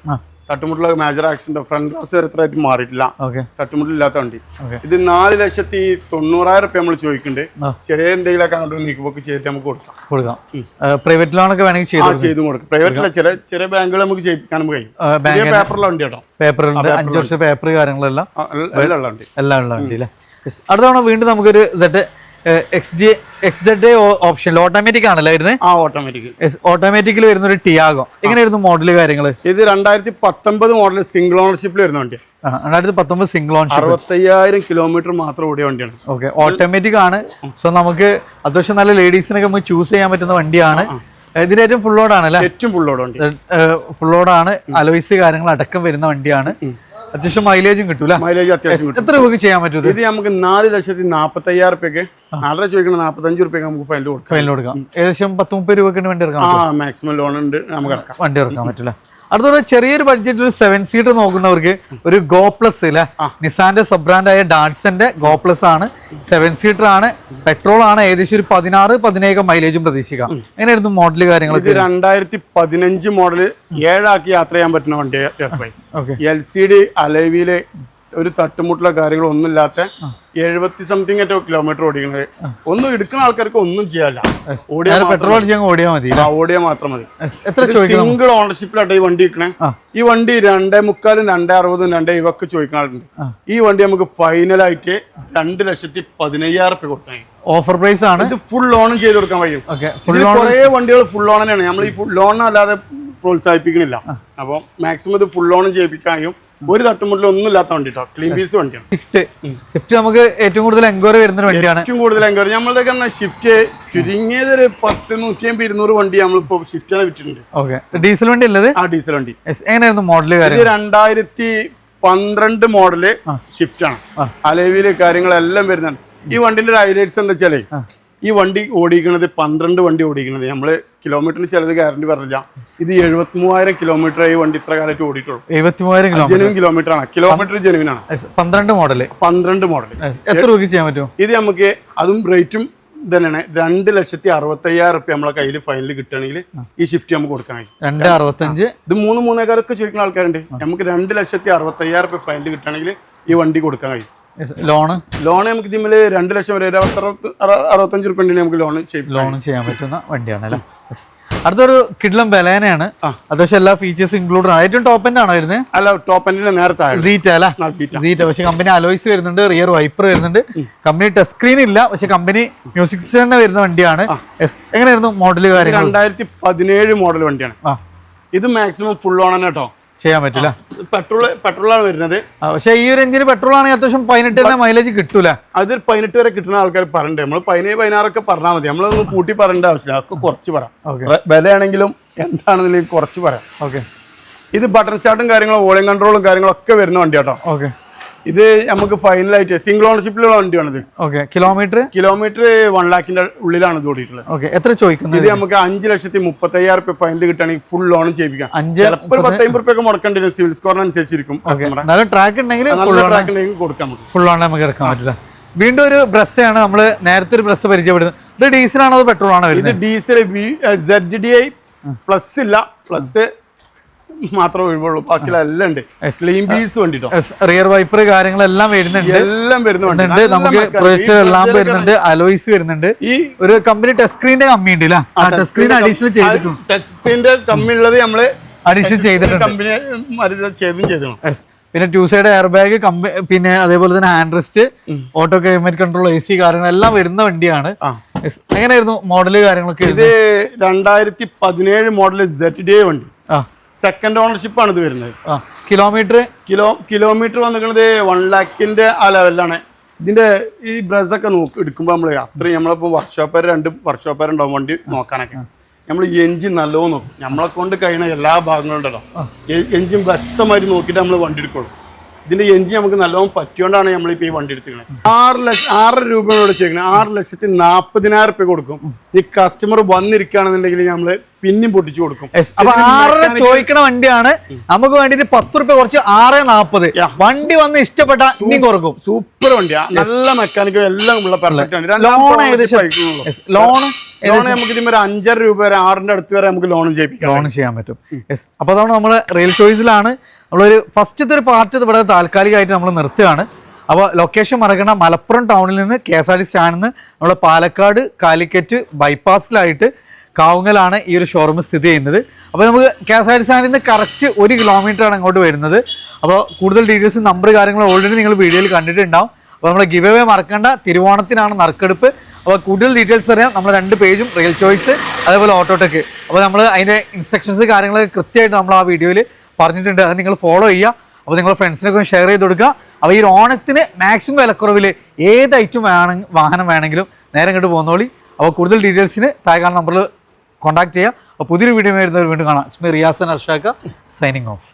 Speaker 2: തട്ടുമുട്ടുള്ള മേജർ ആക്സിഡന്റ്, ഫ്രണ്ട് ഗ്ലാസ് വരത്തായിട്ട് മാറിയിട്ടില്ല. തട്ടുമുട്ടില്ലാത്ത വണ്ടി. ഇത് 4,90,000 റുപ്യ നമ്മൾ ചോദിക്കുന്നുണ്ട്. ചെറിയ എന്തെങ്കിലുമൊക്കെ അങ്ങോട്ട് നീക്കുപോക്ക് ചെയ്തിട്ട് നമുക്ക് കൊടുക്കാം.
Speaker 1: പ്രൈവറ്റ് ലോണൊക്കെ വേണമെങ്കിൽ
Speaker 2: ചെയ്തും കൊടുക്കാം. പ്രൈവറ്റില്ല, ചെറിയ ബാങ്കുകൾ നമുക്ക് ചെയ്യിക്കാൻ കഴിയും. പേപ്പറുള്ള വണ്ടി കേട്ടോ.
Speaker 1: പേപ്പറുണ്ട്. 5 വർഷം പേപ്പർ കാര്യങ്ങളെല്ലാം
Speaker 2: എല്ലാം ഉള്ള
Speaker 1: വണ്ടി അല്ലേ. അടുത്ത തവണ വീണ്ടും നമുക്കൊരു XJ ഓപ്ഷൻ ഓട്ടോമാറ്റിക് ആണല്ലോ വരുന്നത്. ഓട്ടോമാറ്റിക്കിൽ വരുന്ന ഒരു ടിയാഗോ. എങ്ങനെയായിരുന്നു മോഡല് കാര്യങ്ങള്?
Speaker 2: ഇത് 2019 മോഡൽ സിംഗിൾ ഓണർഷിപ്പിൽ വരുന്ന വണ്ടിയാണ്.
Speaker 1: 2019 സിംഗിൾ ഓണർഷിപ്പ്.
Speaker 2: 60,000 കിലോമീറ്റർ മാത്രം ഓടിയ വണ്ടിയാണ്.
Speaker 1: ഓക്കെ, ഓട്ടോമാറ്റിക് ആണ്. സോ നമുക്ക് അത്യാവശ്യം നല്ല ലേഡീസിനൊക്കെ നമുക്ക് ചൂസ് ചെയ്യാൻ പറ്റുന്ന വണ്ടിയാണ്. ഇതിന് ഏറ്റവും ഫുൾ ലോഡ് ആണല്ലേ?
Speaker 2: ഏറ്റവും ഫുൾ ലോഡ് വണ്ടി.
Speaker 1: ഫുൾ ലോഡ് ആണ്. അലോയ്സ് കാര്യങ്ങൾ അടക്കം വരുന്ന വണ്ടിയാണ്. അത്യാവശ്യം മൈലേജും കിട്ടൂല.
Speaker 2: മൈലേജ് അത്യാവശ്യം.
Speaker 1: എത്ര രൂപയ്ക്ക് ചെയ്യാൻ പറ്റും?
Speaker 2: ഇത് നമുക്ക് 4,40,000 റുപ്യക്ക് 4.5 ചോദിക്കണം 45 റുപ്യ നമുക്ക് ഫൈനൽ കൊടുക്കാം.
Speaker 1: ഫൈനൽ കൊടുക്കാം. ഏകദേശം 10-30 രൂപയ്ക്ക് വണ്ടി ഇറക്കാം.
Speaker 2: മാക്സിമം ലോൺ ഉണ്ട് നമുക്ക് ഇറക്കാം.
Speaker 1: വണ്ടി ഇറക്കാൻ പറ്റില്ല. അടുത്തൊരു ചെറിയൊരു ബഡ്ജറ്റിൽ ഒരു 7 സീറ്റർ നോക്കുന്നവർക്ക് ഒരു ഗോ പ്ലസ് അല്ലെ, നിസാന്റെ സബ് ബ്രാൻഡായ ഡാറ്റ്സന്റെ ഗോ പ്ലസ് ആണ്, 7 സീറ്റർ ആണ്, പെട്രോൾ ആണ്, ഏകദേശം ഒരു 16-17 മൈലേജും പ്രതീക്ഷിക്കാം. എങ്ങനെയായിരുന്നു മോഡൽ കാര്യങ്ങളൊക്കെ?
Speaker 2: 2015 മോഡൽ 7 ആക്കി യാത്ര ചെയ്യാൻ പറ്റുന്ന വണ്ടി. LCD അലൈവിയില് ഒരു തട്ടുമുട്ടുള്ള കാര്യങ്ങളൊന്നും ഇല്ലാത്ത 70 സംതിങ് കിലോമീറ്റർ ഓടിക്കുന്നത്. ഒന്നും എടുക്കുന്ന ആൾക്കാർക്ക് ഒന്നും ചെയ്യാല്ല,
Speaker 1: പെട്രോൾ ഓടിയാൽ മതി,
Speaker 2: ഓടിയാൽ മാത്രം മതി. സിംഗിൾ ഓണർഷിപ്പിലായിട്ട് ഈ വണ്ടി വിൽക്കണേ. ഈ വണ്ടി 2.25, 2.60, 2.70 ചോദിക്കുന്ന ആളുണ്ട്. ഈ വണ്ടി നമുക്ക് ഫൈനലായിട്ട് 2,15,000 കൊടുക്കാൻ
Speaker 1: ഓഫർ പ്രൈസ് ആണ്.
Speaker 2: ഇത് ഫുൾ ലോണും ചെയ്ത് കൊടുക്കാൻ കഴിയും. കുറെ വണ്ടികൾ ഫുൾ ലോൺ തന്നെയാണ്, നമ്മൾ ഈ ഫുൾ ലോൺ അല്ലാതെ പ്രോത്സാഹിപ്പിക്കുന്നില്ല. അപ്പോൾ മാക്സിമം ഇത് ഫുൾ ലോൺ ചെയ്യിപ്പിക്കാനും ഒരു തട്ടുമുട്ടിൽ ഒന്നും ഇല്ലാത്ത വണ്ടി കേട്ടോ. ക്ലീൻ പീസ് വണ്ടിയാണ്
Speaker 1: സ്വിഫ്റ്റ്. നമുക്ക് ഏറ്റവും കൂടുതൽ എൻക്വയറി വരുന്ന വണ്ടിയാണ്.
Speaker 2: ഏറ്റവും കൂടുതൽ എൻക്വയറി നമ്മളുടെ സ്വിഫ്റ്റ് ചുരുങ്ങിയത് ഒരു 100-150-200 വണ്ടി നമ്മളിപ്പോ സ്വിഫ്റ്റിനെ വിറ്റിട്ടുണ്ട്.
Speaker 1: ഡീസൽ വണ്ടി അല്ലത്?
Speaker 2: ആ ഡീസൽ വണ്ടി.
Speaker 1: എങ്ങനെയായിരുന്നു മോഡല്?
Speaker 2: 2012 മോഡല് സ്വിഫ്റ്റ് ആണ്. അലവില് കാര്യങ്ങളെല്ലാം വരുന്നുണ്ട്. ഈ വണ്ടിന്റെ ഒരു ഹൈലൈറ്റ്സ് എന്താ വെച്ചാലേ, ഈ വണ്ടി ഓടിക്കുന്നത് 12 വണ്ടി ഓടിക്കുന്നത്. നമ്മള് കിലോമീറ്ററിന് ചിലത് ഗ്യാരണ്ടി പറഞ്ഞില്ല. ഇത് 73,000 കിലോമീറ്റർ ഈ വണ്ടി ഇത്ര കാലത്ത് ഓടിയിട്ടുള്ളൂ.
Speaker 1: 73,000
Speaker 2: ജെനുവിൻ കിലോമീറ്റർ ആണ്. കിലോമീറ്റർ ജെനുവിൻ ആണ്.
Speaker 1: 12 മോഡൽ.
Speaker 2: എത്ര രൂപ ചെയ്യാൻ പറ്റും? ഇത് നമുക്ക് അതും റേറ്റും തന്നെയാണ്. 2,65,000 റുപ്യ നമ്മളെ കയ്യിൽ ഫൈനൽ കിട്ടുകയാണെങ്കിൽ ഈ ഷിഫ്റ്റ് നമുക്ക് കൊടുക്കാൻ കഴിയും.
Speaker 1: 2,65,000.
Speaker 2: ഇത് 3,300 ചോദിക്കുന്ന ആൾക്കാരുണ്ട്. നമുക്ക് 2,65,000 റുപ്യ ഫൈനൽ കിട്ടുകയാണെങ്കിൽ ഈ വണ്ടി കൊടുക്കാൻ കഴിയും.
Speaker 1: ലോണ്
Speaker 2: നമുക്ക് ഇതിൽ 2 ലക്ഷം വരെ 65 റുപ്യ നമുക്ക് ലോൺ
Speaker 1: ചെയ്യാൻ പറ്റുന്ന വണ്ടിയാണ് അല്ലേ. അടുത്തൊരു കിഡ്ലം ബലേനയാണ്. അത്യാവശ്യം എല്ലാ ഫീച്ചേഴ്സും ഇൻക്ലൂഡ് ആണ്. ഏറ്റവും ടോപ്പ് എൻഡ് ആണോ വരുന്നത്?
Speaker 2: അല്ല, ടോപ്പ് എൻഡിന്റെ നേരത്തെ
Speaker 1: സീറ്റ് അല്ല, സീറ്റ്. പക്ഷെ കമ്പനി അലോയ്സ് വരുന്നുണ്ട്, റിയർ വൈപ്പർ വരുന്നുണ്ട്. കമ്പനി ടച്ച് സ്ക്രീൻ ഇല്ല, പക്ഷെ കമ്പനി മ്യൂസിക് സിസ്റ്റം തന്നെ വരുന്ന വണ്ടിയാണ്. എങ്ങനെയായിരുന്നു മോഡല് കാര്യങ്ങൾ?
Speaker 2: 2017 മോഡൽ വണ്ടിയാണ്. ഇത് മാക്സിമം ഫുൾ ഓൺ തന്നെ കേട്ടോ,
Speaker 1: ചെയ്യാൻ പറ്റില്ല.
Speaker 2: പെട്രോളാണ് വരുന്നത്.
Speaker 1: പക്ഷേ ഈ ഒരു എഞ്ചിന് പെട്രോൾ ആണെങ്കിൽ അത്യാവശ്യം 18 മൈലേജ് കിട്ടൂല.
Speaker 2: അത് 18 വരെ കിട്ടുന്ന ആൾക്കാർ പറഞ്ഞിട്ട് നമ്മൾ 17-16 പറഞ്ഞാൽ മതി. നമ്മളൊന്നും കൂട്ടി പറയേണ്ട ആവശ്യമില്ല, ഒക്കെ കുറച്ച് പറയാം. വിലയാണെങ്കിലും എന്താണെങ്കിലും കുറച്ച് പറയാം.
Speaker 1: ഓക്കെ.
Speaker 2: ഇത് ബട്ടൺ സ്റ്റാർട്ടും കാര്യങ്ങളും വോളിയം കൺട്രോളും കാര്യങ്ങളൊക്കെ വരുന്ന വണ്ടി കേട്ടോ.
Speaker 1: ഓക്കെ.
Speaker 2: ഇത് നമുക്ക് ഫൈനലായിട്ട് സിംഗിൾ ഓണർഷിപ്പിലുള്ള വണ്ടിയാണിത്.
Speaker 1: കിലോമീറ്റർ
Speaker 2: 1 ലാഖിന്റെ ഉള്ളിലാണ് ഇത് ഓടിയിട്ടുള്ളത്.
Speaker 1: എത്ര ചോദിക്കുന്നത്?
Speaker 2: ഇത് നമുക്ക് 5,35,000 റുപ്യ ഫൈനൽ കിട്ടുകയാണെങ്കിൽ ഫുൾ ലോൺ ചെയ്യിപ്പിക്കാം. ചിലപ്പോൾ 10-50 റുപ്യൊക്കെ മുടക്കേണ്ടി വരും. സിവിൽ സ്കോറിനനുസരിച്ചിരിക്കും.
Speaker 1: ട്രാക്ക് ഉണ്ടെങ്കിൽ
Speaker 2: കൊടുക്കാം,
Speaker 1: ഫുൾ ലോൺ നമുക്ക് ഇറക്കാൻ പറ്റില്ല. വീണ്ടും ഒരു ബ്രസ്സാണ്, നമ്മൾ നേരത്തെ ഒരു ബ്രസ് പരിചയപ്പെടുന്നത്. ഇത് ഡീസൽ ആണോ പെട്രോൾ ആണോ?
Speaker 2: ഇത് ഡീസൽ. ZDI പ്ലസ് ഇല്ല, പ്ലസ് മാത്രമേ ഒഴിവുള്ളൂ, ബാക്കിയെല്ലാം ഉണ്ട്. ക്ലീൻ പീസ് വേണ്ടിട്ടോ.
Speaker 1: റിയർ വൈപ്പർ കാര്യങ്ങളെല്ലാം വരുന്നുണ്ട്,
Speaker 2: എല്ലാം വരുന്നുണ്ട്.
Speaker 1: നമുക്ക് പ്രൊജക്ടർ എല്ലാം വരുന്നുണ്ട്, അലോയ്സ് വരുന്നുണ്ട്. ഈ ഒരു കമ്പനി ടച്ച് സ്ക്രീനിന്റെ കമ്മി ഉണ്ട്, ടച്ച് സ്ക്രീൻ അഡീഷണൽ ചെയ്തിട്ടുണ്ട്.
Speaker 2: ടച്ച് സ്ക്രീനിന്റെ കമ്മി ഉള്ളത് നമ്മള്
Speaker 1: അഡീഷണൽ ചെയ്തിട്ടുണ്ട്,
Speaker 2: കമ്പനി ചെയ്തു.
Speaker 1: പിന്നെ 2 സൈഡ് എയർ ബാഗ്, പിന്നെ അതേപോലെ തന്നെ hand rest, auto climate control, AC കാര്യങ്ങളെല്ലാം വരുന്ന വണ്ടിയാണ്. എങ്ങനെയായിരുന്നു മോഡല് കാര്യങ്ങളൊക്കെ?
Speaker 2: ഇത് 2017 മോഡല് ZDI വണ്ടി. സെക്കൻഡ് ഓണർഷിപ്പ് ആണ് ഇത് വരുന്നത്. കിലോമീറ്റർ വന്നിരിക്കുന്നത് 1 ലാഖിന്റെ ആ ലെവലിലാണ്. ഇതിന്റെ ഈ ബ്രസൊക്കെ എടുക്കുമ്പോൾ നമ്മൾ അത്രയും നമ്മളിപ്പോൾ വർക്ക്ഷോപ്പുകാർ 2 വർക്ക്ഷോപ്പുകാരുണ്ടാവും വണ്ടി നോക്കാനൊക്കെ. നമ്മൾ എഞ്ചിൻ നല്ലോണം നോക്കും. നമ്മളെ കൊണ്ട് കഴിയുന്ന എല്ലാ ഭാഗങ്ങളും ഉണ്ടല്ലോ, എഞ്ചിൻ വ്യക്തമായിട്ട് നോക്കിയിട്ട് നമ്മൾ വണ്ടി എടുക്കുള്ളൂ. ഇതിന്റെ എഞ്ചിൻ നമുക്ക് നല്ലോണം പറ്റിയോണ്ടാണ് നമ്മളിപ്പോൾ ഈ വണ്ടി എടുത്തിരിക്കുന്നത്. 6 രൂപയോട് ചെയ്യുന്നത്. 6,40,000 റുപ്യ കൊടുക്കും. ഈ കസ്റ്റമർ വന്നിരിക്കുകയാണെന്നുണ്ടെങ്കിൽ നമ്മള് പിന്നെയും പൊട്ടിച്ചു കൊടുക്കും.
Speaker 1: ചോദിക്കണ വണ്ടിയാണ്. നമുക്ക് വേണ്ടിട്ട് 10 റുപ്യ കുറച്ച് 6,40. വണ്ടി വന്ന് ഇഷ്ടപ്പെട്ട ഇനിയും കുറക്കും.
Speaker 2: സൂപ്പർ വണ്ടിയാ, നല്ല മെക്കാനിക്കൽ എല്ലാം ഉള്ള പെർഫെക്റ്റ് വണ്ടി. ലോൺ നമുക്ക് ഇതിന് 5.5 രൂപ വരെ 6ന്റെ അടുത്ത് വരെ നമുക്ക് ലോൺ ചെയ്യാൻ പറ്റും.
Speaker 1: അപ്പൊ അതാണ് നമ്മള് റിയൽ ചോയ്സിലാണ് നമ്മളൊരു ഫസ്റ്റത്തെ ഒരു പാർട്ട് ഇവിടെ താൽക്കാലികമായിട്ട് നമ്മൾ നിർത്തുകയാണ്. അപ്പോൾ ലൊക്കേഷൻ മറക്കണ്ട, മലപ്പുറം ടൗണിൽ നിന്ന് KSRTC സ്റ്റാൻഡിൽ നിന്ന് നമ്മൾ പാലക്കാട് കാലിക്കറ്റ് ബൈപ്പാസിലായിട്ട് കാവുങ്ങലാണ് ഈ ഒരു ഷോറൂം സ്ഥിതി ചെയ്യുന്നത്. അപ്പോൾ നമുക്ക് KSRTC സ്റ്റാൻഡിൽ നിന്ന് കറക്റ്റ് 1 കിലോമീറ്ററാണ് അങ്ങോട്ട് വരുന്നത്. അപ്പോൾ കൂടുതൽ ഡീറ്റെയിൽസ് നമ്പർ കാര്യങ്ങൾ ഓൾറെഡി നിങ്ങൾ വീഡിയോയിൽ കണ്ടിട്ടുണ്ടാവും. അപ്പോൾ നമ്മൾ ഗിവ് അവേ മറക്കണ്ട, തിരുവോണത്തിനാണ് നറുക്കെടുപ്പ്. അപ്പോൾ കൂടുതൽ ഡീറ്റെയിൽസ് അറിയാം നമ്മുടെ 2 പേജും റിയൽ ചോയ്സ് അതേപോലെ ഓട്ടോടെക്. അപ്പോൾ നമ്മൾ അതിൻ്റെ ഇൻസ്ട്രക്ഷൻസ് കാര്യങ്ങളൊക്കെ കൃത്യമായിട്ട് നമ്മൾ ആ വീഡിയോയിൽ പറഞ്ഞിട്ടുണ്ട്. അത് നിങ്ങൾ ഫോളോ ചെയ്യുക. അപ്പോൾ നിങ്ങൾ ഫ്രണ്ട്സിനൊക്കെ ഷെയർ ചെയ്ത് കൊടുക്കുക. അപ്പോൾ ഈ ഓണത്തിന് മാക്സിമം വിലക്കുറവിൽ ഏത് ഐറ്റം വാഹനം വേണമെങ്കിലും നേരെ ഇങ്ങോട്ട് പോകുന്നോളി. അപ്പോൾ കൂടുതൽ ഡീറ്റെയിൽസിന് താഴെ നമ്പറിൽ കോൺടാക്ട് ചെയ്യുക. അപ്പോൾ പുതിയൊരു വീഡിയോ വരുന്നവർ വീണ്ടും കാണാം. റിയാസൻ അർഷാക്ക സൈനിങ് ഓഫ്.